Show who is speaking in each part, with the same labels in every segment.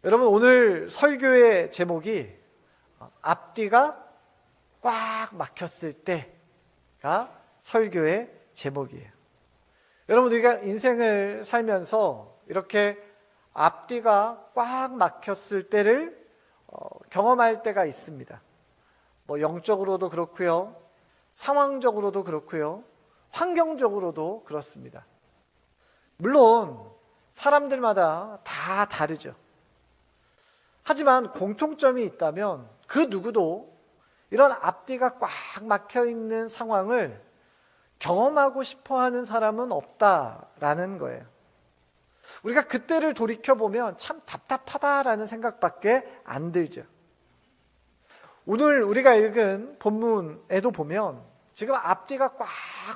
Speaker 1: 여러분, 오늘 설교의 제목이 앞뒤가 꽉 막혔을 때가 설교의 제목이에요. 여러분, 우리가 인생을 살면서 이렇게 앞뒤가 꽉 막혔을 때를 경험할 때가 있습니다. 영적으로도 그렇고요, 상황적으로도 그렇고요, 환경적으로도 그렇습니다. 물론 사람들마다 다 다르죠. 하지만 공통점이 있다면 그 누구도 이런 앞뒤가 꽉 막혀 있는 상황을 경험하고 싶어 하는 사람은 없다라는 거예요. 우리가 그때를 돌이켜보면 참 답답하다라는 생각밖에 안 들죠. 오늘 우리가 읽은 본문에도 보면 지금 앞뒤가 꽉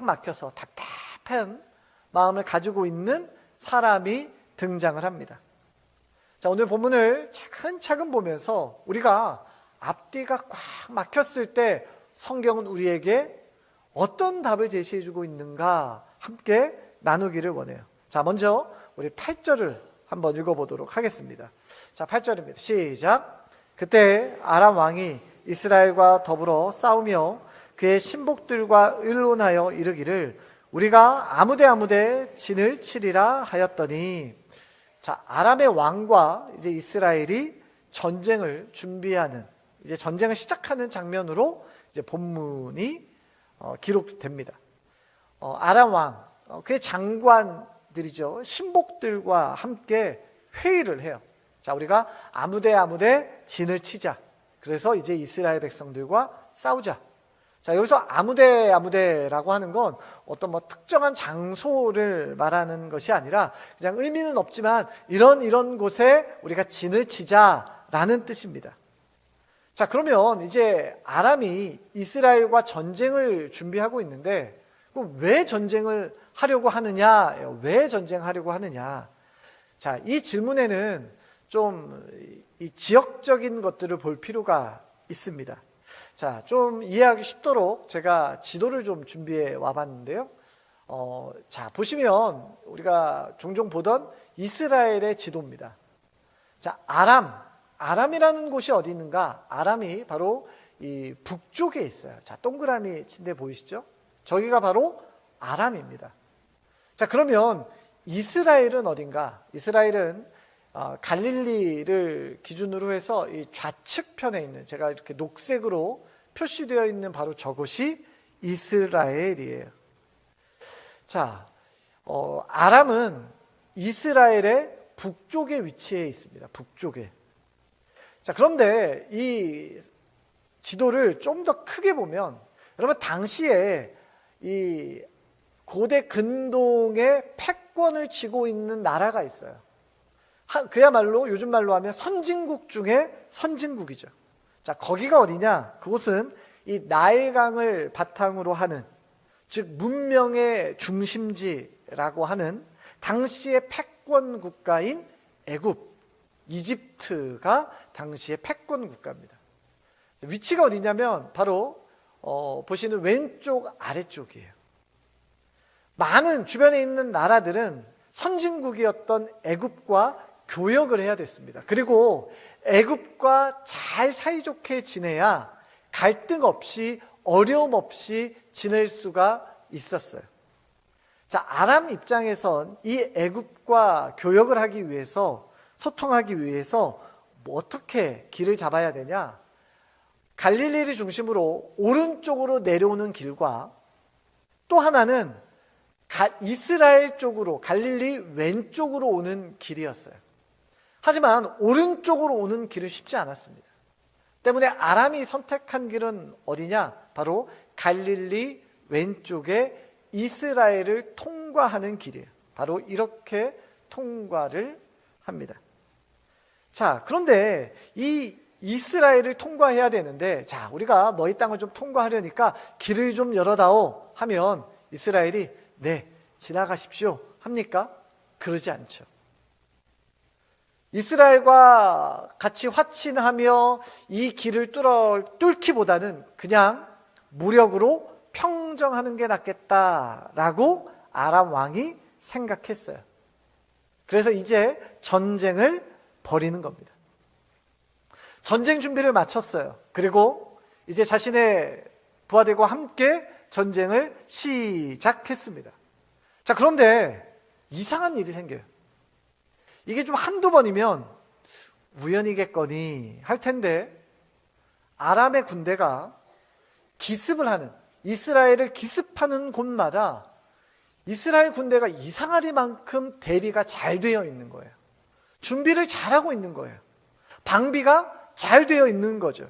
Speaker 1: 막혀서 답답한 마음을 가지고 있는 사람이 등장을 합니다. 자, 오늘 본문을 차근차근 보면서 우리가 앞뒤가 꽉 막혔을 때 성경은 우리에게 어떤 답을 제시해주고 있는가 함께 나누기를 원해요. 자, 먼저 우리 8절을 한번 읽어보도록 하겠습니다. 자, 8절입니다. 시작. 그때 아람 왕이 이스라엘과 더불어 싸우며 그의 신복들과 의논하여 이르기를 우리가 아무데 진을 치리라 하였더니, 자, 아람의 왕과 이제 이스라엘이 전쟁을 준비하는, 이제 전쟁을 시작하는 장면으로 이제 본문이 기록됩니다. 아람 왕, 그의 장관들이죠, 신복들과 함께 회의를 해요. 자, 우리가 아무데 진을 치자. 그래서 이제 이스라엘 백성들과 싸우자. 자, 여기서 아무데라고 하는 건 어떤 특정한 장소를 말하는 것이 아니라 그냥 의미는 없지만 이런 곳에 우리가 진을 치자라는 뜻입니다. 자, 그러면 이제 아람이 이스라엘과 전쟁을 준비하고 있는데 그럼 왜 전쟁을 하려고 하느냐? 왜 전쟁하려고 하느냐? 자, 이 질문에는 좀 이 지역적인 것들을 볼 필요가 있습니다. 자, 좀 이해하기 쉽도록 제가 지도를 좀 준비해 와봤는데요. 자, 보시면 우리가 종종 보던 이스라엘의 지도입니다. 자, 아람이라는 곳이 어디 있는가? 아람이 바로 이 북쪽에 있어요. 자, 동그라미 친 데 보이시죠? 저기가 바로 아람입니다. 자, 그러면 이스라엘은 어딘가? 이스라엘은 갈릴리를 기준으로 해서 이 좌측편에 있는, 제가 이렇게 녹색으로 표시되어 있는 바로 저곳이 이스라엘이에요. 자, 아람은 이스라엘의 북쪽에 위치해 있습니다. 북쪽에. 자, 그런데 이 지도를 좀 더 크게 보면, 여러분, 당시에 이 고대 근동의 패권을 쥐고 있는 나라가 있어요. 그야말로 요즘 말로 하면 선진국 중에 선진국이죠. 자, 거기가 어디냐? 그곳은 이 나일강을 바탕으로 하는, 즉 문명의 중심지라고 하는 당시의 패권 국가인 애굽, 이집트가 당시의 패권 국가입니다. 위치가 어디냐면 바로 보시는 왼쪽 아래쪽이에요. 많은 주변에 있는 나라들은 선진국이었던 애굽과 교역을 해야 됐습니다. 그리고 애굽과 잘 사이좋게 지내야 갈등 없이, 어려움 없이 지낼 수가 있었어요. 자, 아람 입장에선 이 애굽과 교역을 하기 위해서, 소통하기 위해서 어떻게 길을 잡아야 되냐? 갈릴리를 중심으로 오른쪽으로 내려오는 길과 또 하나는 이스라엘 쪽으로, 갈릴리 왼쪽으로 오는 길이었어요. 하지만 오른쪽으로 오는 길은 쉽지 않았습니다. 때문에 아람이 선택한 길은 어디냐? 바로 갈릴리 왼쪽에 이스라엘을 통과하는 길이에요. 바로 이렇게 통과를 합니다. 자, 그런데 이 이스라엘을 통과해야 되는데, 자, 우리가 너희 땅을 좀 통과하려니까 길을 좀 열어다오 하면 이스라엘이 네, 지나가십시오 합니까? 그러지 않죠. 이스라엘과 같이 화친하며 이 길을 뚫기보다는 그냥 무력으로 평정하는 게 낫겠다라고 아람 왕이 생각했어요. 그래서 이제 전쟁을 버리는 겁니다. 전쟁 준비를 마쳤어요. 그리고 이제 자신의 부하들과 함께 전쟁을 시작했습니다. 자, 그런데 이상한 일이 생겨요. 이게 좀 한두 번이면 우연이겠거니 할 텐데, 아람의 군대가 기습을 하는, 이스라엘을 기습하는 곳마다 이스라엘 군대가 이상하리만큼 대비가 잘 되어 있는 거예요. 준비를 잘하고 있는 거예요. 방비가 잘 되어 있는 거죠.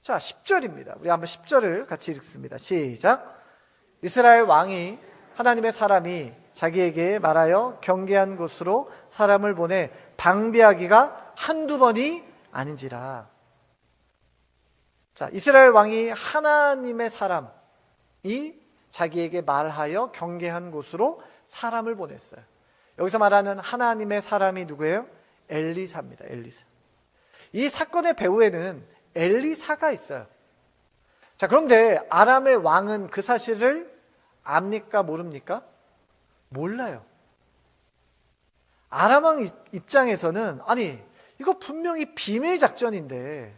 Speaker 1: 자, 10절입니다. 우리 한번 10절을 같이 읽습니다. 시작. 이스라엘 왕이 하나님의 사람이 자기에게 말하여 경계한 곳으로 사람을 보내 방비하기가 한두 번이 아닌지라. 자, 이스라엘 왕이 하나님의 사람이 자기에게 말하여 경계한 곳으로 사람을 보냈어요. 여기서 말하는 하나님의 사람이 누구예요? 엘리사입니다. 엘리사. 이 사건의 배후에는 엘리사가 있어요. 자, 그런데 아람의 왕은 그 사실을 압니까? 모릅니까? 몰라요. 아람 왕 입장에서는, 아니, 이거 분명히 비밀 작전인데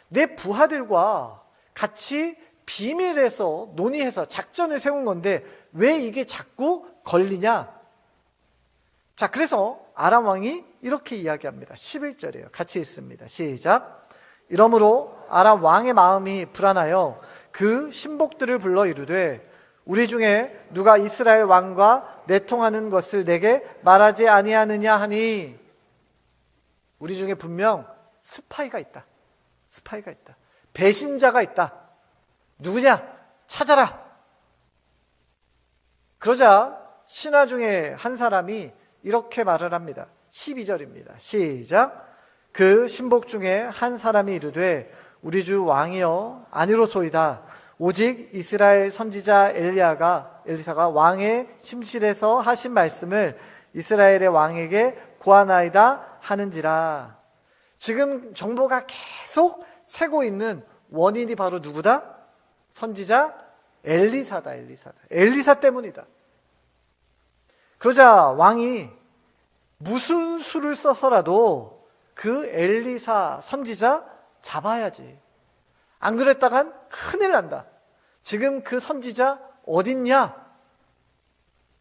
Speaker 1: 내 부하들과 같이 비밀에서 논의해서 작전을 세운 건데 왜 이게 자꾸 걸리냐? 자, 그래서 아람 왕이 이렇게 이야기합니다. 11절이에요. 같이 읽습니다. 시작. 이러므로 아람 왕의 마음이 불안하여 그 신복들을 불러 이르되 우리 중에 누가 이스라엘 왕과 내통하는 것을 내게 말하지 아니하느냐 하니, 우리 중에 분명 스파이가 있다. 스파이가 있다. 배신자가 있다. 누구냐? 찾아라. 그러자 신하 중에 한 사람이 이렇게 말을 합니다. 12절입니다. 시작. 그 신복 중에 한 사람이 이르되 우리 주 왕이여 아니로소이다. 오직 이스라엘 선지자 엘리사가 왕의 심실에서 하신 말씀을 이스라엘의 왕에게 고하나이다 하는지라. 지금 정보가 계속 새고 있는 원인이 바로 누구다? 선지자 엘리사다. 엘리사 때문이다. 그러자 왕이 무슨 수를 써서라도 그 엘리사 선지자 잡아야지. 안 그랬다간 큰일 난다. 지금 그 선지자 어딨냐?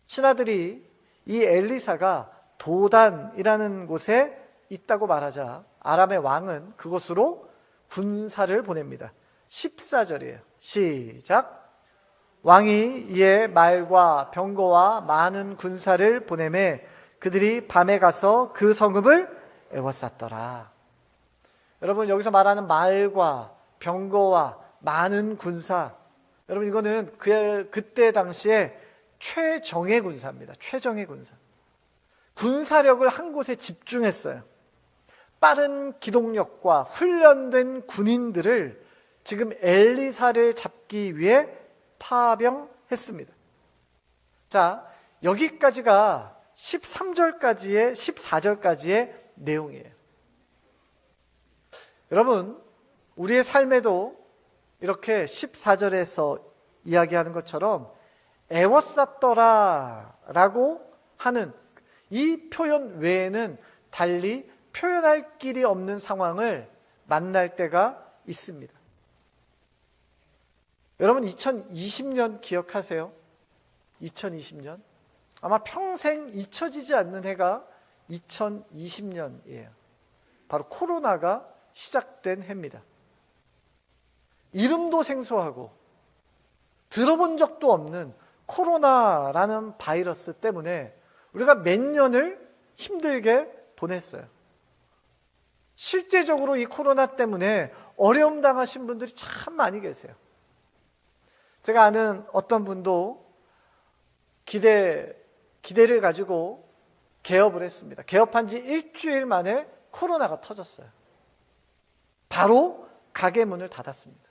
Speaker 1: 신하들이 이 엘리사가 도단이라는 곳에 있다고 말하자 아람의 왕은 그곳으로 군사를 보냅니다. 14절이에요. 시작. 왕이 이에 말과 병거와 많은 군사를 보내매 그들이 밤에 가서 그 성읍을 에워쌌더라. 여러분, 여기서 말하는 말과 병거와 많은 군사, 여러분 이거는 그때 당시에 최정예 군사입니다. 최정예 군사. 군사력을 한 곳에 집중했어요. 빠른 기동력과 훈련된 군인들을 지금 엘리사를 잡기 위해 파병했습니다. 자, 여기까지가 14절까지의 내용이에요. 여러분, 우리의 삶에도 이렇게 14절에서 이야기하는 것처럼 애워쌌더라 라고 하는 이 표현 외에는 달리 표현할 길이 없는 상황을 만날 때가 있습니다. 여러분, 2020년 기억하세요? 2020년? 아마 평생 잊혀지지 않는 해가 2020년이에요. 바로 코로나가 시작된 해입니다. 이름도 생소하고 들어본 적도 없는 코로나라는 바이러스 때문에 우리가 몇 년을 힘들게 보냈어요. 실제적으로 이 코로나 때문에 어려움 당하신 분들이 참 많이 계세요. 제가 아는 어떤 분도 기대를 가지고 개업을 했습니다. 개업한 지 일주일 만에 코로나가 터졌어요. 바로 가게 문을 닫았습니다.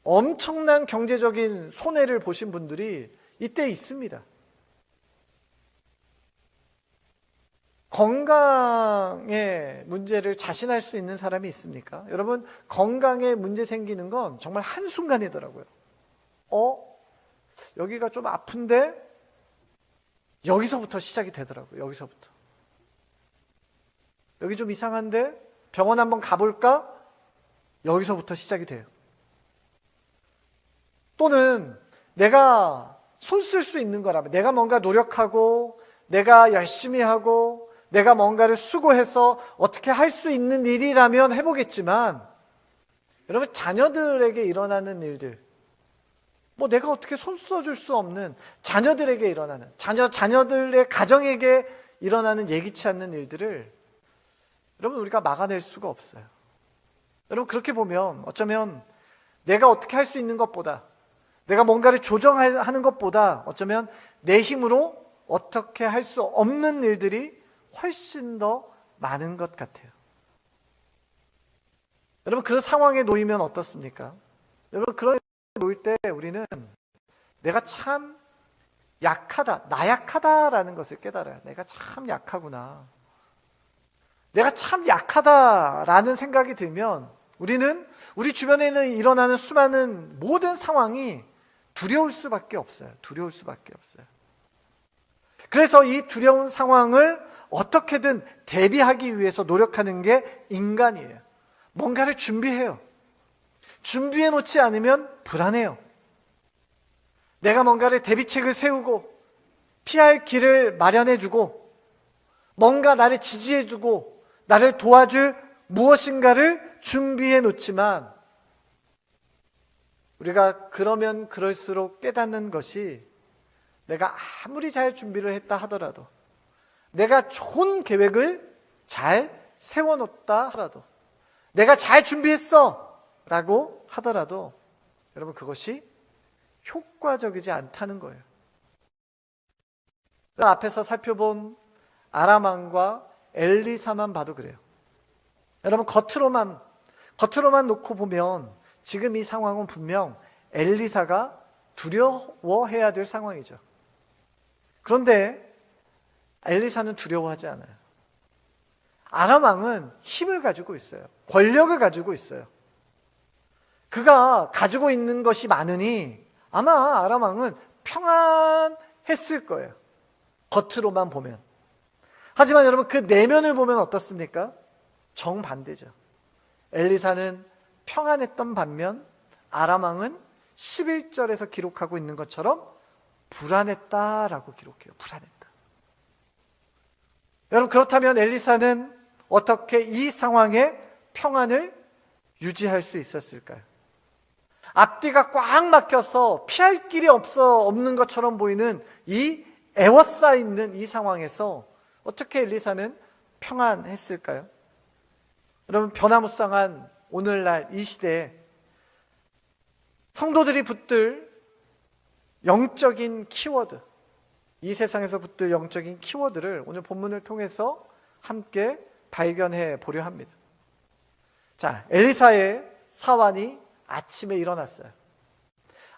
Speaker 1: 엄청난 경제적인 손해를 보신 분들이 이때 있습니다. 건강의 문제를 자신할 수 있는 사람이 있습니까? 여러분, 건강에 문제 생기는 건 정말 한순간이더라고요. 여기가 좀 아픈데 여기서부터 시작이 되더라고요. 여기서부터. 여기 좀 이상한데 병원 한번 가볼까? 여기서부터 시작이 돼요. 또는 내가 손 쓸 수 있는 거라면, 내가 뭔가 노력하고 내가 열심히 하고 내가 뭔가를 수고해서 어떻게 할 수 있는 일이라면 해보겠지만, 여러분, 자녀들에게 일어나는 일들, 뭐 내가 어떻게 손 써줄 수 없는 자녀들에게 일어나는, 자녀들의 가정에게 일어나는 예기치 않는 일들을 여러분, 우리가 막아낼 수가 없어요. 여러분, 그렇게 보면 어쩌면 내가 어떻게 할 수 있는 것보다, 내가 뭔가를 조정하는 것보다 어쩌면 내 힘으로 어떻게 할 수 없는 일들이 훨씬 더 많은 것 같아요. 여러분, 그런 상황에 놓이면 어떻습니까? 여러분, 그런 놓일 때 우리는 내가 참 약하다, 나약하다라는 것을 깨달아요. 내가 참 약하구나. 내가 참 약하다라는 생각이 들면 우리는 우리 주변에는 일어나는 수많은 모든 상황이 두려울 수밖에 없어요. 두려울 수밖에 없어요. 그래서 이 두려운 상황을 어떻게든 대비하기 위해서 노력하는 게 인간이에요. 뭔가를 준비해요. 준비해 놓지 않으면 불안해요. 내가 뭔가를 대비책을 세우고 피할 길을 마련해 주고 뭔가 나를 지지해 주고 나를 도와줄 무엇인가를 준비해 놓지만, 우리가 그러면 그럴수록 깨닫는 것이, 내가 아무리 잘 준비를 했다 하더라도, 내가 좋은 계획을 잘 세워놓다 하더라도, 내가 잘 준비했어 라고 하더라도 여러분, 그것이 효과적이지 않다는 거예요. 앞에서 살펴본 아람 왕과 엘리사만 봐도 그래요. 여러분, 겉으로만 놓고 보면 지금 이 상황은 분명 엘리사가 두려워해야 될 상황이죠. 그런데 엘리사는 두려워하지 않아요. 아람 왕은 힘을 가지고 있어요. 권력을 가지고 있어요. 그가 가지고 있는 것이 많으니 아마 아람 왕은 평안했을 거예요. 겉으로만 보면. 하지만 여러분, 그 내면을 보면 어떻습니까? 정반대죠. 엘리사는 평안했던 반면 아람 왕은 11절에서 기록하고 있는 것처럼 불안했다라고 기록해요. 불안했다. 여러분, 그렇다면 엘리사는 어떻게 이 상황에 평안을 유지할 수 있었을까요? 앞뒤가 꽉 막혀서 피할 길이 없는 것처럼 보이는 이 에워싸있는 이 상황에서 어떻게 엘리사는 평안했을까요? 여러분, 변화무쌍한 오늘날 이 시대에 성도들이 붙들 영적인 키워드, 이 세상에서 붙들 영적인 키워드를 오늘 본문을 통해서 함께 발견해 보려 합니다. 자, 엘리사의 사환이 아침에 일어났어요.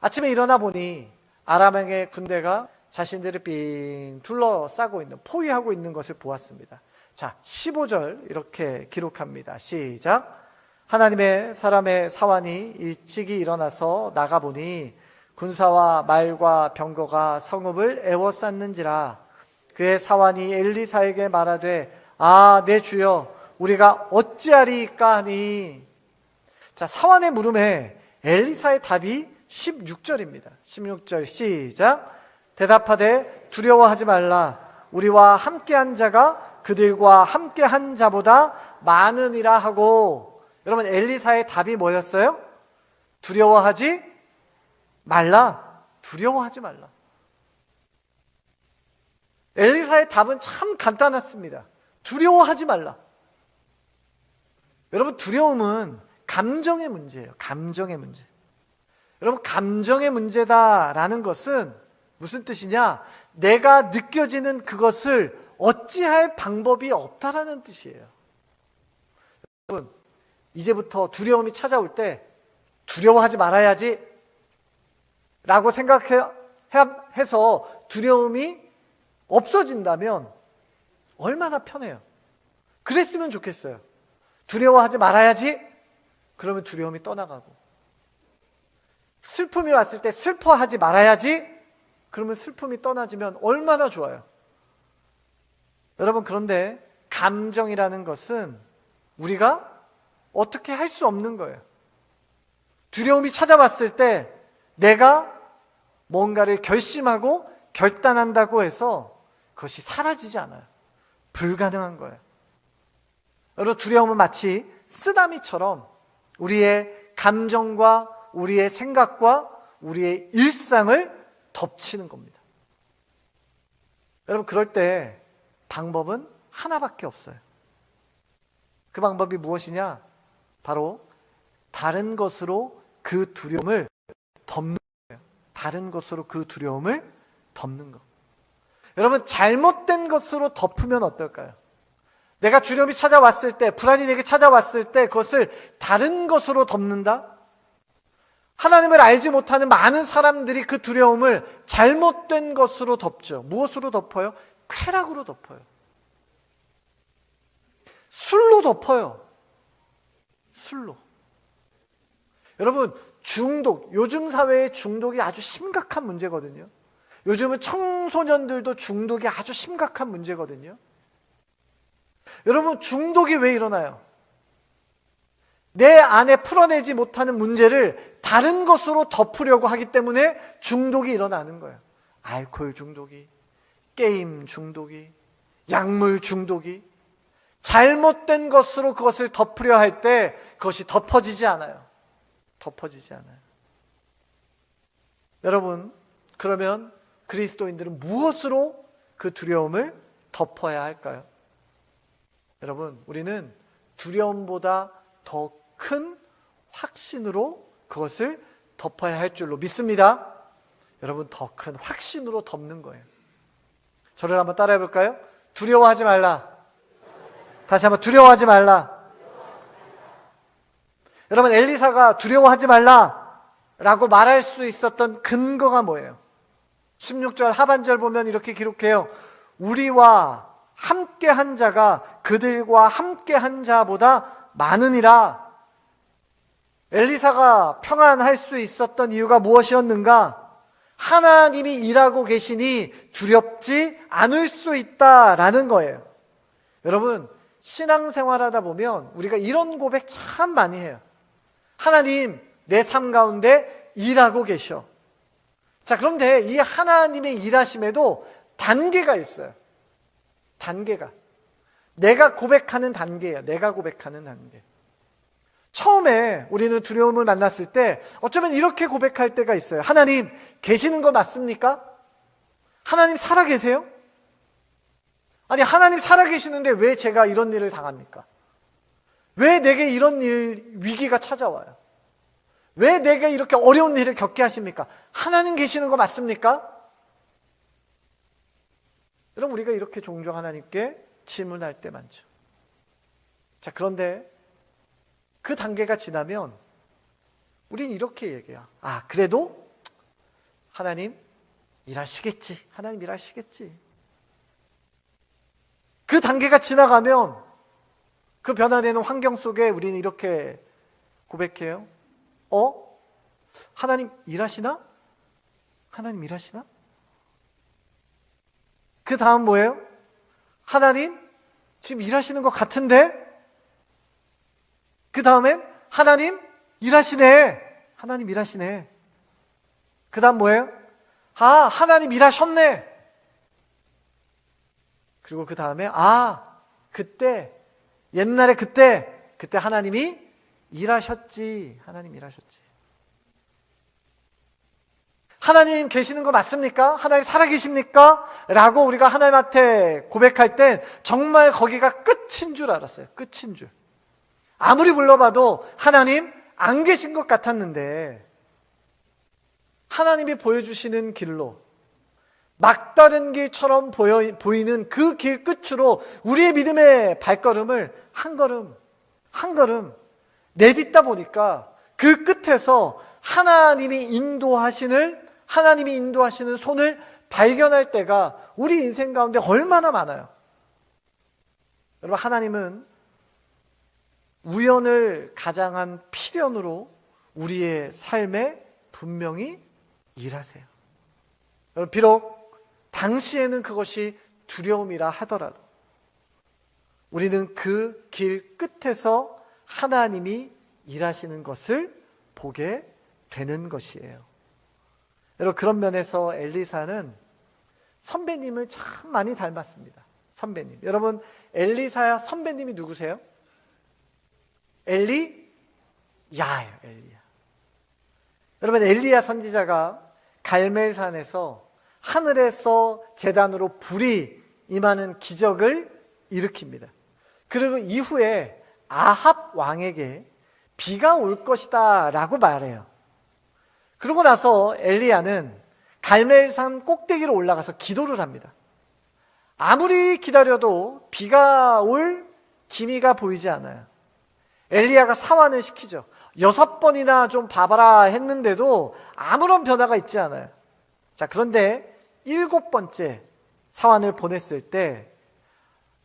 Speaker 1: 아침에 일어나 보니 아람 왕의 군대가 자신들을 빙 둘러싸고 있는, 포위하고 있는 것을 보았습니다. 자, 15절 이렇게 기록합니다. 시작. 하나님의 사람의 사환이 일찍이 일어나서 나가보니 군사와 말과 병거가 성읍을 에워쌌는지라. 그의 사환이 엘리사에게 말하되, 아, 내 주여, 우리가 어찌하리까 하니. 자, 사환의 물음에 엘리사의 답이 16절입니다. 16절 시작. 대답하되, 두려워하지 말라. 우리와 함께한 자가 그들과 함께한 자보다 많으니라 하고. 여러분, 엘리사의 답이 뭐였어요? 두려워하지 말라. 두려워하지 말라. 엘리사의 답은 참 간단했습니다. 두려워하지 말라. 여러분, 두려움은 감정의 문제예요. 감정의 문제. 여러분, 감정의 문제다라는 것은 무슨 뜻이냐? 내가 느껴지는 그것을 어찌할 방법이 없다라는 뜻이에요. 여러분, 이제부터 두려움이 찾아올 때 두려워하지 말아야지 라고 생각해서 두려움이 없어진다면 얼마나 편해요. 그랬으면 좋겠어요. 두려워하지 말아야지. 그러면 두려움이 떠나가고, 슬픔이 왔을 때 슬퍼하지 말아야지. 그러면 슬픔이 떠나지면 얼마나 좋아요. 여러분, 그런데 감정이라는 것은 우리가 어떻게 할 수 없는 거예요. 두려움이 찾아왔을 때 내가 뭔가를 결심하고 결단한다고 해서 그것이 사라지지 않아요. 불가능한 거예요. 여러분, 두려움은 마치 쓰나미처럼 우리의 감정과 우리의 생각과 우리의 일상을 덮치는 겁니다. 여러분, 그럴 때 방법은 하나밖에 없어요. 그 방법이 무엇이냐? 바로 다른 것으로 그 두려움을 덮는 거예요. 다른 것으로 그 두려움을 덮는 거. 여러분, 잘못된 것으로 덮으면 어떨까요? 내가 두려움이 찾아왔을 때, 불안이 내게 찾아왔을 때 그것을 다른 것으로 덮는다? 하나님을 알지 못하는 많은 사람들이 그 두려움을 잘못된 것으로 덮죠. 무엇으로 덮어요? 쾌락으로 덮어요. 술로 덮어요. 술로. 여러분, 중독, 요즘 사회의 중독이 아주 심각한 문제거든요. 요즘은 청소년들도 중독이 아주 심각한 문제거든요. 여러분, 중독이 왜 일어나요? 내 안에 풀어내지 못하는 문제를 다른 것으로 덮으려고 하기 때문에 중독이 일어나는 거예요. 알코올 중독이, 게임 중독이, 약물 중독이. 잘못된 것으로 그것을 덮으려 할 때 그것이 덮어지지 않아요. 덮어지지 않아요. 여러분, 그러면 그리스도인들은 무엇으로 그 두려움을 덮어야 할까요? 여러분, 우리는 두려움보다 더 큰 확신으로 그것을 덮어야 할 줄로 믿습니다. 여러분, 더 큰 확신으로 덮는 거예요. 저를 한번 따라해 볼까요? 두려워하지 말라. 다시 한번, 두려워하지 말라. 여러분, 엘리사가 두려워하지 말라 라고 말할 수 있었던 근거가 뭐예요? 16절 하반절 보면 이렇게 기록해요. 우리와 함께 한 자가 그들과 함께 한 자보다 많으니라. 엘리사가 평안할 수 있었던 이유가 무엇이었는가? 하나님이 일하고 계시니 두렵지 않을 수 있다라는 거예요. 여러분, 신앙생활하다 보면 우리가 이런 고백 참 많이 해요. 하나님, 내 삶 가운데 일하고 계셔. 자, 그런데 이 하나님의 일하심에도 단계가 있어요. 단계가. 내가 고백하는 단계예요. 내가 고백하는 단계. 처음에 우리는 두려움을 만났을 때 어쩌면 이렇게 고백할 때가 있어요. 하나님, 계시는 거 맞습니까? 하나님 살아계세요? 아니, 하나님 살아계시는데 왜 제가 이런 일을 당합니까? 왜 내게 이런 위기가 찾아와요? 왜 내게 이렇게 어려운 일을 겪게 하십니까? 하나님 계시는 거 맞습니까? 여러분, 우리가 이렇게 종종 하나님께 질문할 때 많죠. 자, 그런데 그 단계가 지나면 우린 이렇게 얘기해요. 아, 그래도 하나님 일하시겠지. 하나님 일하시겠지. 그 단계가 지나가면 그 변화되는 환경 속에 우리는 이렇게 고백해요. 하나님 일하시나? 하나님 일하시나? 그 다음 뭐예요? 하나님 지금 일하시는 것 같은데? 그 다음엔 하나님 일하시네. 하나님 일하시네. 그 다음 뭐예요? 하나님 일하셨네. 그리고 그 다음에 그때 옛날에 그때 하나님이 일하셨지. 하나님 일하셨지. 하나님 계시는 거 맞습니까? 하나님 살아계십니까? 라고 우리가 하나님한테 고백할 땐 정말 거기가 끝인 줄 알았어요. 끝인 줄. 아무리 불러봐도 하나님 안 계신 것 같았는데 하나님이 보여주시는 길로 막다른 길처럼 보이는 그 길 끝으로 우리의 믿음의 발걸음을 한 걸음 내딛다 보니까 그 끝에서 하나님이 인도하시는 손을 발견할 때가 우리 인생 가운데 얼마나 많아요. 여러분, 하나님은 우연을 가장한 필연으로 우리의 삶에 분명히 일하세요. 여러분, 비록 당시에는 그것이 두려움이라 하더라도 우리는 그 길 끝에서 하나님이 일하시는 것을 보게 되는 것이에요. 여러분, 그런 면에서 엘리사는 선배님을 참 많이 닮았습니다. 선배님. 여러분, 엘리사야 선배님이 누구세요? 엘리야예요. 엘리야. 여러분, 엘리야 선지자가 갈멜산에서 하늘에서 제단으로 불이 임하는 기적을 일으킵니다. 그리고 이후에 아합 왕에게 비가 올 것이다 라고 말해요. 그러고 나서 엘리야는 갈멜산 꼭대기로 올라가서 기도를 합니다. 아무리 기다려도 비가 올 기미가 보이지 않아요. 엘리야가 사환을 시키죠. 6번이나 좀 봐봐라 했는데도 아무런 변화가 있지 않아요. 자, 그런데 7번째 사환을 보냈을 때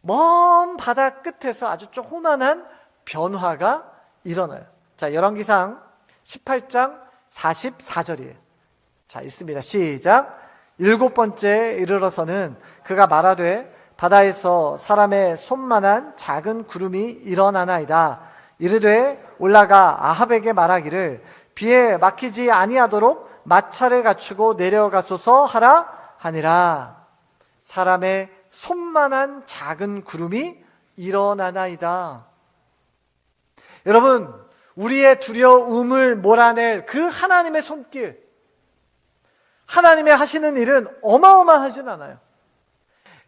Speaker 1: 먼 바다 끝에서 아주 조그만한 변화가 일어나요. 자, 열왕기상 18장 44절이에요. 자, 읽습니다. 시작. 7번째 이르러서는 그가 말하되 바다에서 사람의 손만한 작은 구름이 일어나나이다. 이르되 올라가 아합에게 말하기를 비에 막히지 아니하도록 마차를 갖추고 내려가소서 하라 하니라. 사람의 손만한 작은 구름이 일어나나이다. 여러분, 우리의 두려움을 몰아낼 그 하나님의 손길, 하나님의 하시는 일은 어마어마하진 않아요.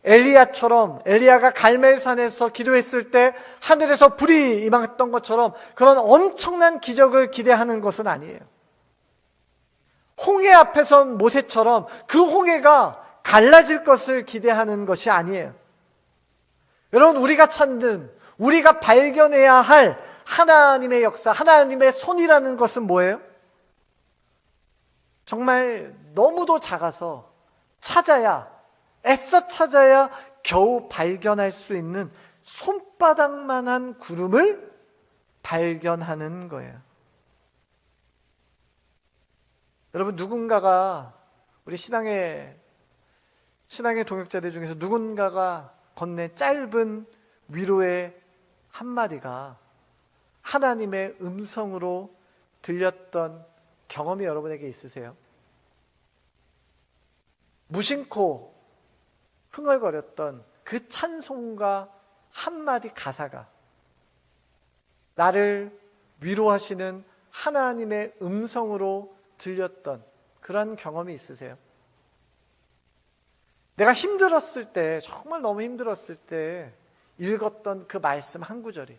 Speaker 1: 엘리야처럼, 엘리야가 갈멜산에서 기도했을 때 하늘에서 불이 임했던 것처럼 그런 엄청난 기적을 기대하는 것은 아니에요. 홍해 앞에 선 모세처럼 그 홍해가 갈라질 것을 기대하는 것이 아니에요. 여러분, 우리가 찾는, 우리가 발견해야 할 하나님의 역사, 하나님의 손이라는 것은 뭐예요? 정말 너무도 작아서 애써 찾아야 겨우 발견할 수 있는 손바닥만한 구름을 발견하는 거예요. 여러분, 누군가가, 우리 신앙의 동역자들 중에서 누군가가 건넨 짧은 위로의 한마디가 하나님의 음성으로 들렸던 경험이 여러분에게 있으세요? 무심코 흥얼거렸던 그 찬송가 한마디 가사가 나를 위로하시는 하나님의 음성으로 들렸던 그런 경험이 있으세요? 내가 힘들었을 때, 정말 너무 힘들었을 때 읽었던 그 말씀 한 구절이,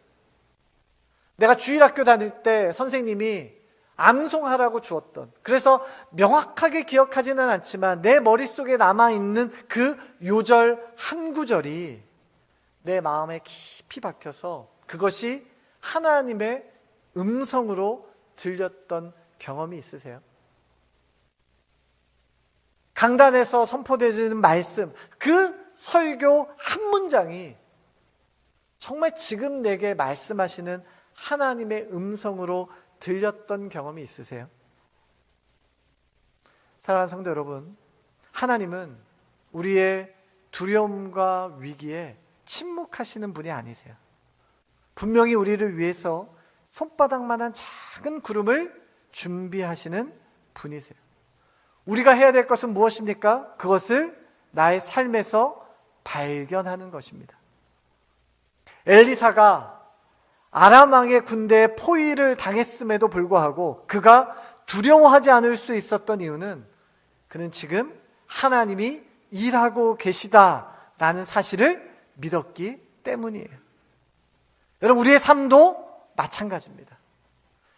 Speaker 1: 내가 주일학교 다닐 때 선생님이 암송하라고 주었던, 그래서 명확하게 기억하지는 않지만 내 머릿속에 남아있는 그 요절 한 구절이 내 마음에 깊이 박혀서 그것이 하나님의 음성으로 들렸던 경험이 있으세요? 강단에서 선포되는 말씀, 그 설교 한 문장이 정말 지금 내게 말씀하시는 하나님의 음성으로 들렸던 경험이 있으세요? 사랑하는 성도 여러분, 하나님은 우리의 두려움과 위기에 침묵하시는 분이 아니세요. 분명히 우리를 위해서 손바닥만한 작은 구름을 준비하시는 분이세요. 우리가 해야 될 것은 무엇입니까? 그것을 나의 삶에서 발견하는 것입니다. 엘리사가 아람 왕의 군대에 포위를 당했음에도 불구하고 그가 두려워하지 않을 수 있었던 이유는 그는 지금 하나님이 일하고 계시다라는 사실을 믿었기 때문이에요. 여러분, 우리의 삶도 마찬가지입니다.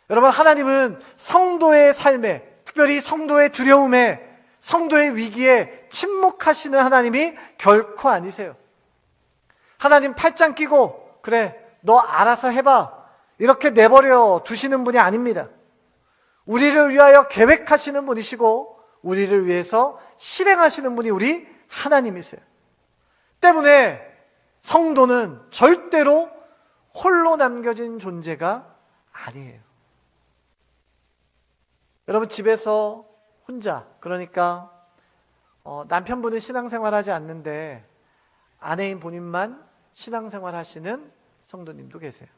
Speaker 1: 여러분, 하나님은 성도의 삶에, 특별히 성도의 두려움에, 성도의 위기에 침묵하시는 하나님이 결코 아니세요. 하나님 팔짱 끼고 그래 너 알아서 해봐 이렇게 내버려 두시는 분이 아닙니다. 우리를 위하여 계획하시는 분이시고 우리를 위해서 실행하시는 분이 우리 하나님이세요. 때문에 성도는 절대로 홀로 남겨진 존재가 아니에요. 여러분, 집에서 혼자, 그러니까 남편분은 신앙생활하지 않는데 아내인 본인만 신앙생활 하시는 성도님도 계세요.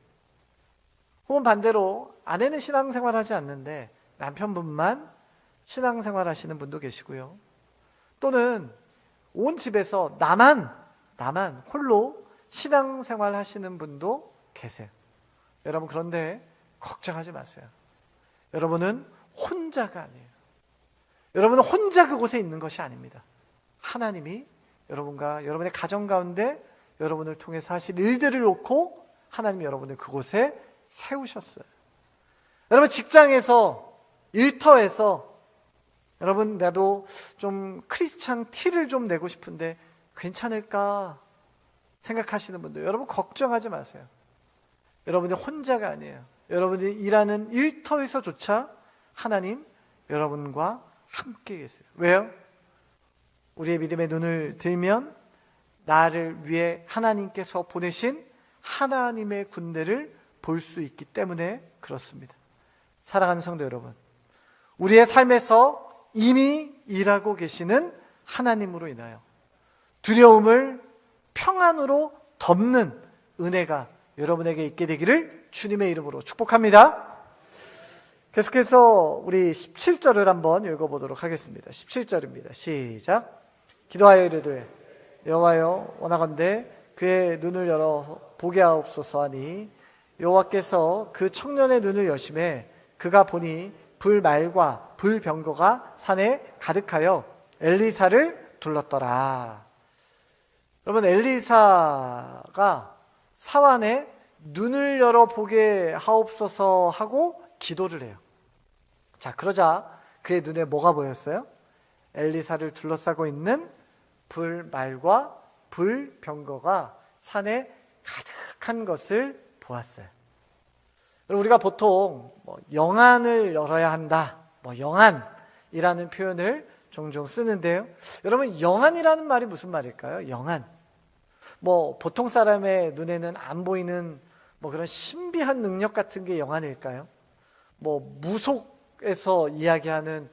Speaker 1: 혹은 반대로 아내는 신앙생활 하지 않는데 남편분만 신앙생활 하시는 분도 계시고요. 또는 온 집에서 나만 홀로 신앙생활 하시는 분도 계세요. 여러분, 그런데 걱정하지 마세요. 여러분은 혼자가 아니에요. 여러분은 혼자 그곳에 있는 것이 아닙니다. 하나님이 여러분과 여러분의 가정 가운데 여러분을 통해서 하실 일들을 놓고 하나님이 여러분을 그곳에 세우셨어요. 여러분, 직장에서, 일터에서 여러분, 나도 좀 크리스찬 티를 좀 내고 싶은데 괜찮을까 생각하시는 분들, 여러분 걱정하지 마세요. 여러분이 혼자가 아니에요. 여러분이 일하는 일터에서조차 하나님 여러분과 함께 계세요. 왜요? 우리의 믿음의 눈을 들면 나를 위해 하나님께서 보내신 하나님의 군대를 볼 수 있기 때문에 그렇습니다. 사랑하는 성도 여러분, 우리의 삶에서 이미 일하고 계시는 하나님으로 인하여 두려움을 평안으로 덮는 은혜가 여러분에게 있게 되기를 주님의 이름으로 축복합니다. 계속해서 우리 17절을 한번 읽어보도록 하겠습니다. 17절입니다. 시작. 기도하여 이르되 여호와여, 원하건대 그의 눈을 열어 보게 하옵소서 하니 여호와께서 그 청년의 눈을 여심해 그가 보니 불말과 불병거가 산에 가득하여 엘리사를 둘렀더라. 여러분, 엘리사가 사환에 눈을 열어 보게 하옵소서 하고 기도를 해요. 자, 그러자 그의 눈에 뭐가 보였어요? 엘리사를 둘러싸고 있는 불말과 불병거가 산에 가득한 것을 보았어요. 우리가 보통 영안을 열어야 한다, 영안이라는 표현을 종종 쓰는데요. 여러분, 영안이라는 말이 무슨 말일까요? 영안. 보통 사람의 눈에는 안 보이는 그런 신비한 능력 같은 게 영안일까요? 무속에서 이야기하는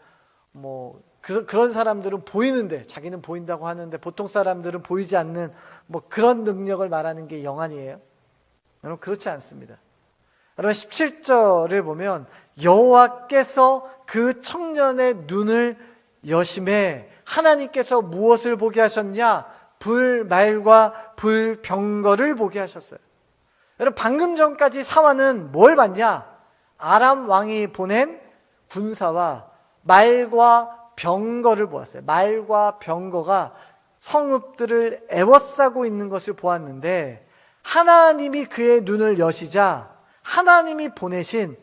Speaker 1: 그런 사람들은 보이는데, 자기는 보인다고 하는데 보통 사람들은 보이지 않는 그런 능력을 말하는 게 영안이에요. 여러분, 그렇지 않습니다. 여러분, 17절을 보면 여호와께서 그 청년의 눈을 여심해 하나님께서 무엇을 보게 하셨냐? 불말과 불병거를 보게 하셨어요. 여러분, 방금 전까지 사환은 뭘 봤냐? 아람 왕이 보낸 군사와 말과 병거를 보았어요. 말과 병거가 성읍들을 에워싸고 있는 것을 보았는데, 하나님이 그의 눈을 여시자 하나님이 보내신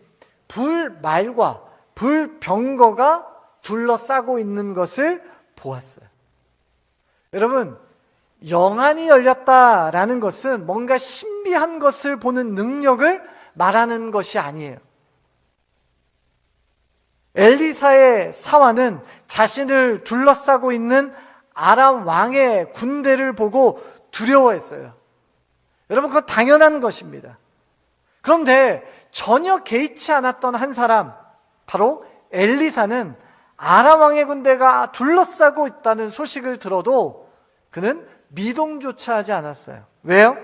Speaker 1: 불말과 불병거가 둘러싸고 있는 것을 보았어요. 여러분, 영안이 열렸다라는 것은 뭔가 신비한 것을 보는 능력을 말하는 것이 아니에요. 엘리사의 사환은 자신을 둘러싸고 있는 아람 왕의 군대를 보고 두려워했어요. 여러분, 그건 당연한 것입니다. 그런데 전혀 개의치 않았던 한 사람, 바로 엘리사는 아람 왕의 군대가 둘러싸고 있다는 소식을 들어도 그는 미동조차 하지 않았어요. 왜요?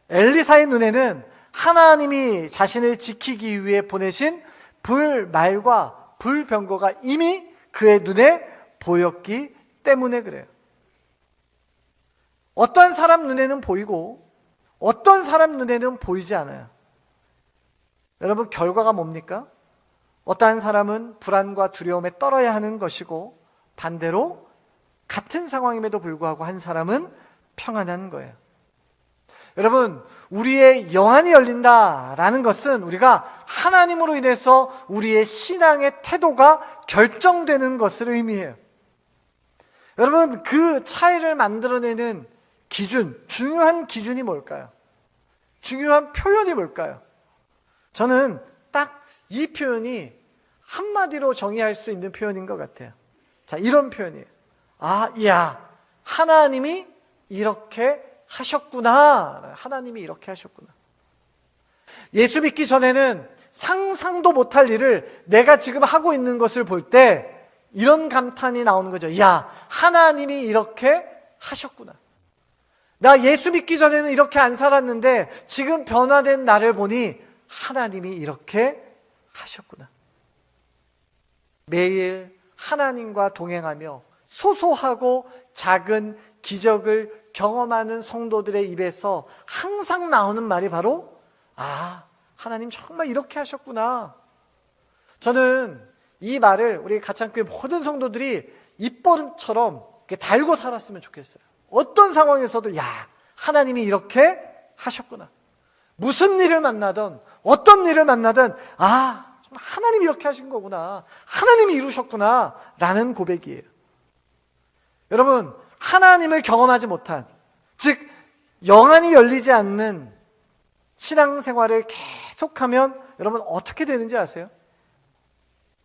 Speaker 1: 엘리사의 눈에는 하나님이 자신을 지키기 위해 보내신 불말과 불병거가 이미 그의 눈에 보였기 때문에 그래요. 어떤 사람 눈에는 보이고 어떤 사람 눈에는 보이지 않아요. 여러분, 결과가 뭡니까? 어떠한 사람은 불안과 두려움에 떨어야 하는 것이고, 반대로 같은 상황임에도 불구하고 한 사람은 평안한 거예요. 여러분, 우리의 영안이 열린다라는 것은 우리가 하나님으로 인해서 우리의 신앙의 태도가 결정되는 것을 의미해요. 여러분, 그 차이를 만들어내는 기준, 중요한 기준이 뭘까요? 중요한 표현이 뭘까요? 저는 딱 이 표현이 한마디로 정의할 수 있는 표현인 것 같아요. 자, 이런 표현이에요. 이야, 하나님이 이렇게 하셨구나. 하나님이 이렇게 하셨구나. 예수 믿기 전에는 상상도 못할 일을 내가 지금 하고 있는 것을 볼 때 이런 감탄이 나오는 거죠. 야, 하나님이 이렇게 하셨구나. 나 예수 믿기 전에는 이렇게 안 살았는데 지금 변화된 나를 보니 하나님이 이렇게 하셨구나. 매일 하나님과 동행하며 소소하고 작은 기적을 경험하는 성도들의 입에서 항상 나오는 말이 바로 하나님 정말 이렇게 하셨구나. 저는 이 말을 우리 가창교회 모든 성도들이 입버릇처럼 달고 살았으면 좋겠어요. 어떤 상황에서도 하나님이 이렇게 하셨구나. 무슨 일을 만나든 어떤 일을 만나든 정말 하나님이 이렇게 하신 거구나. 하나님이 이루셨구나 라는 고백이에요. 여러분, 하나님을 경험하지 못한, 즉 영안이 열리지 않는 신앙생활을 계속하면 여러분 어떻게 되는지 아세요?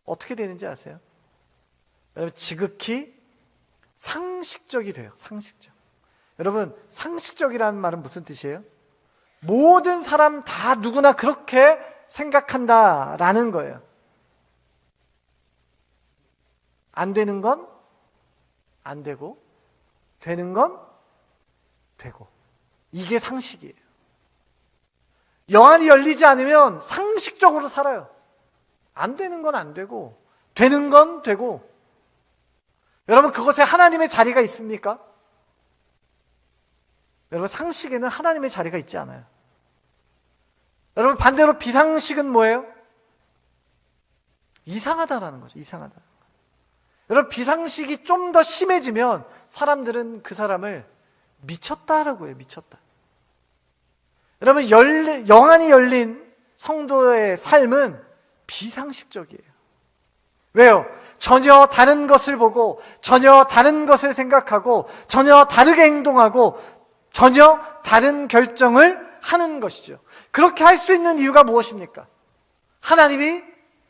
Speaker 1: 어떻게 되는지 아세요? 여러분, 지극히 상식적이 돼요. 상식적. 여러분, 상식적이라는 말은 무슨 뜻이에요? 모든 사람 다 누구나 그렇게 생각한다라는 거예요. 안 되는 건 안 되고, 되는 건 되고. 이게 상식이에요. 영안이 열리지 않으면 상식적으로 살아요. 안 되는 건 안 되고, 되는 건 되고. 여러분, 그것에 하나님의 자리가 있습니까? 여러분, 상식에는 하나님의 자리가 있지 않아요. 여러분, 반대로 비상식은 뭐예요? 이상하다라는 거죠. 이상하다. 여러분, 비상식이 좀 더 심해지면 사람들은 그 사람을 미쳤다라고 해요. 미쳤다. 여러분, 영안이 열린 성도의 삶은 비상식적이에요. 왜요? 전혀 다른 것을 보고, 전혀 다른 것을 생각하고, 전혀 다르게 행동하고, 전혀 다른 결정을 하는 것이죠. 그렇게 할 수 있는 이유가 무엇입니까? 하나님이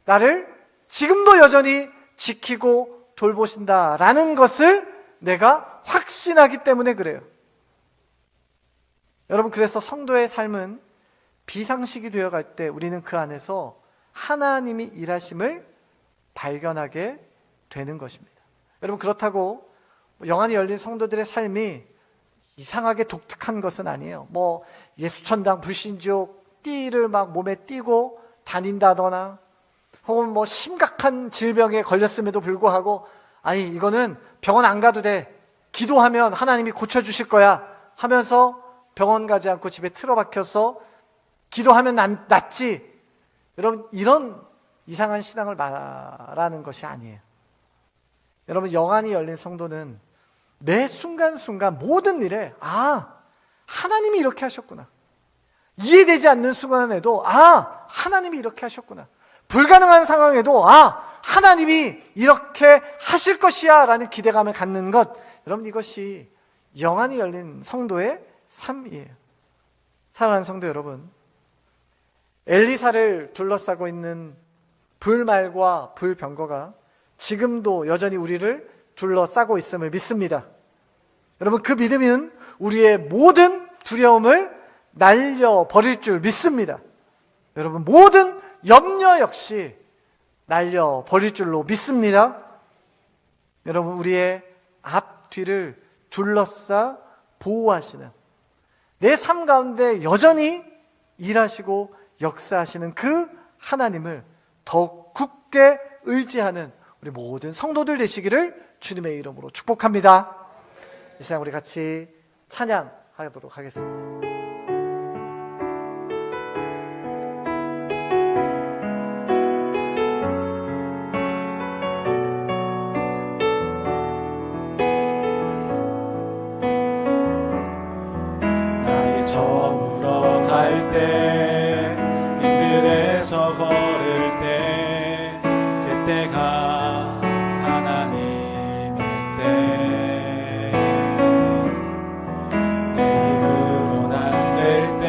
Speaker 1: 나를 지금도 여전히 지키고 돌보신다라는 것을 내가 확신하기 때문에 그래요. 여러분, 그래서 성도의 삶은 비상식이 되어갈 때 우리는 그 안에서 하나님이 일하심을 발견하게 되는 것입니다. 여러분, 그렇다고 영안이 열린 성도들의 삶이 이상하게 독특한 것은 아니에요. 예수천당 불신족 띠를 막 몸에 띠고 다닌다거나, 혹은 심각한 질병에 걸렸음에도 불구하고 이거는 병원 안 가도 돼, 기도하면 하나님이 고쳐주실 거야 하면서 병원 가지 않고 집에 틀어박혀서 기도하면 낫지. 여러분, 이런 이상한 신앙을 말하는 것이 아니에요. 여러분, 영안이 열린 성도는 매 순간순간 모든 일에 하나님이 이렇게 하셨구나. 이해되지 않는 순간에도 하나님이 이렇게 하셨구나. 불가능한 상황에도 하나님이 이렇게 하실 것이야 라는 기대감을 갖는 것, 여러분, 이것이 영안이 열린 성도의 삶이에요. 사랑하는 성도 여러분, 엘리사를 둘러싸고 있는 불말과 불병거가 지금도 여전히 우리를 둘러싸고 있음을 믿습니다. 여러분, 그 믿음은 우리의 모든 두려움을 날려버릴 줄 믿습니다. 여러분, 모든 염려 역시 날려버릴 줄로 믿습니다. 여러분, 우리의 앞뒤를 둘러싸 보호하시는, 내 삶 가운데 여전히 일하시고 역사하시는 그 하나님을 더욱 굳게 의지하는 우리 모든 성도들 되시기를 주님의 이름으로 축복합니다. 이 시간 우리 같이 찬양하도록 하겠습니다.
Speaker 2: 나의 저물어 갈 때, 힘들에서 걸을 때, 그때가 하나님의 때. 내 힘으로는 안 될 때,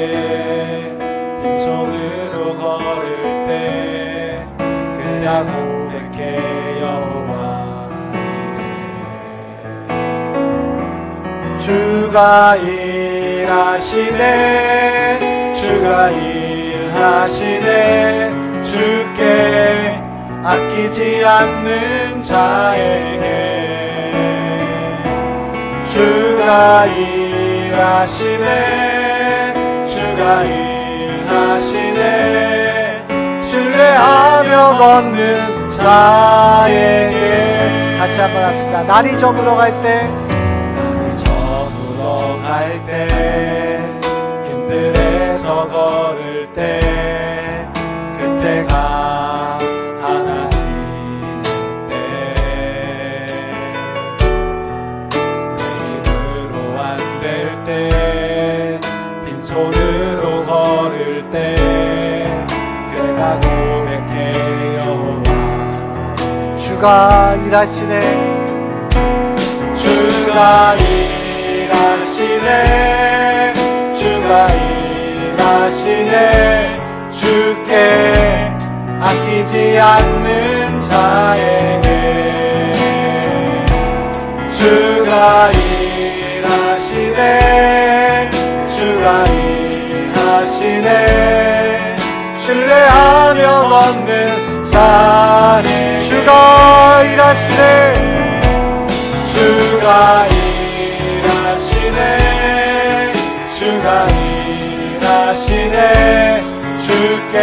Speaker 2: 빈손으로 걸을 때, 그냥 고백해 여호와 이래. 주가 일하시네, 주가 일하시네, 주께 아끼지 않는 자에게. 주가 일하시네, 일하시네 주가 일하시네 신뢰하며 걷는 자에게
Speaker 1: 다시 한번 합시다. 날이 저물어 갈 때,
Speaker 2: 나를 저물어 갈 때 힘들에서 걸을 때 그때가 하나님 때 내 힘으로 안 될 때 빈손으로 걸을 때 그가 고백해 여호와
Speaker 1: 주가 일하시네.
Speaker 2: 주가 일하시네 주가 일하시네 주께 아끼지 않는 자에게 주가 일하시네 주가 일하시네 신뢰하며 걷는 자에게
Speaker 1: 주가 일하시네.
Speaker 2: 주가 일하시네 주가 일하시네 주께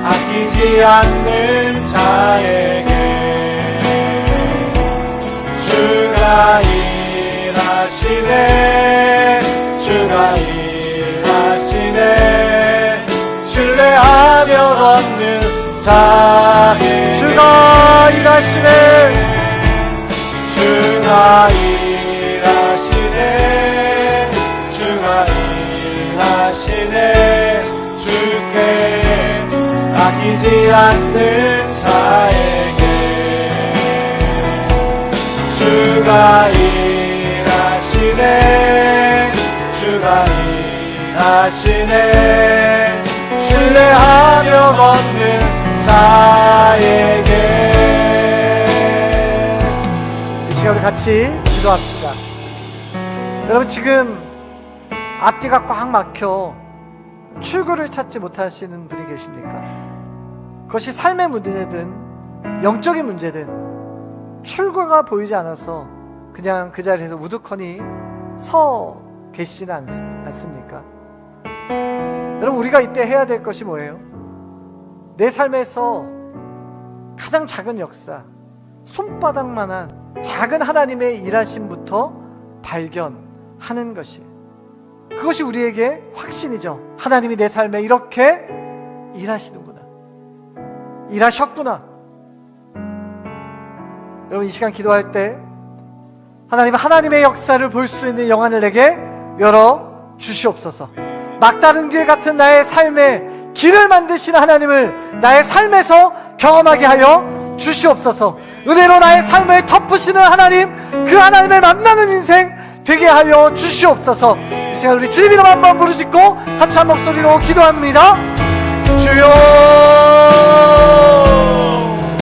Speaker 2: 아끼지 않는 자에게 주가 일하시네 주가 일하시네 신뢰하며 걷는 자에게
Speaker 1: 주가 일하시네.
Speaker 2: 주가 일하시네 주가 일하시네 주께 아끼지 않는 자에게 주가 일하시네 주가 일하시네 신뢰하며 걷는 자에게
Speaker 1: 우리 같이 기도합시다. 여러분, 지금 앞뒤가 꽉 막혀 출구를 찾지 못하시는 분이 계십니까? 그것이 삶의 문제든 영적인 문제든 출구가 보이지 않아서 그냥 그 자리에서 우두커니 서 계시지는 않습니까? 여러분, 우리가 이때 해야 될 것이 뭐예요? 내 삶에서 가장 작은 역사, 손바닥만한 작은 하나님의 일하심부터 발견하는 것이, 그것이 우리에게 확신이죠. 하나님이 내 삶에 이렇게 일하시는구나, 일하셨구나. 여러분, 이 시간 기도할 때 하나님의 역사를 볼 수 있는 영안을 내게 열어 주시옵소서. 막다른 길 같은 나의 삶에 길을 만드시는 하나님을 나의 삶에서 경험하게 하여 주시옵소서. 은혜로 나의 삶을 덮으시는 하나님, 그 하나님을 만나는 인생 되게 하여 주시옵소서. 이 시간 우리 주님 이름 한번 부르짖고 같이 한 목소리로 기도합니다. 주여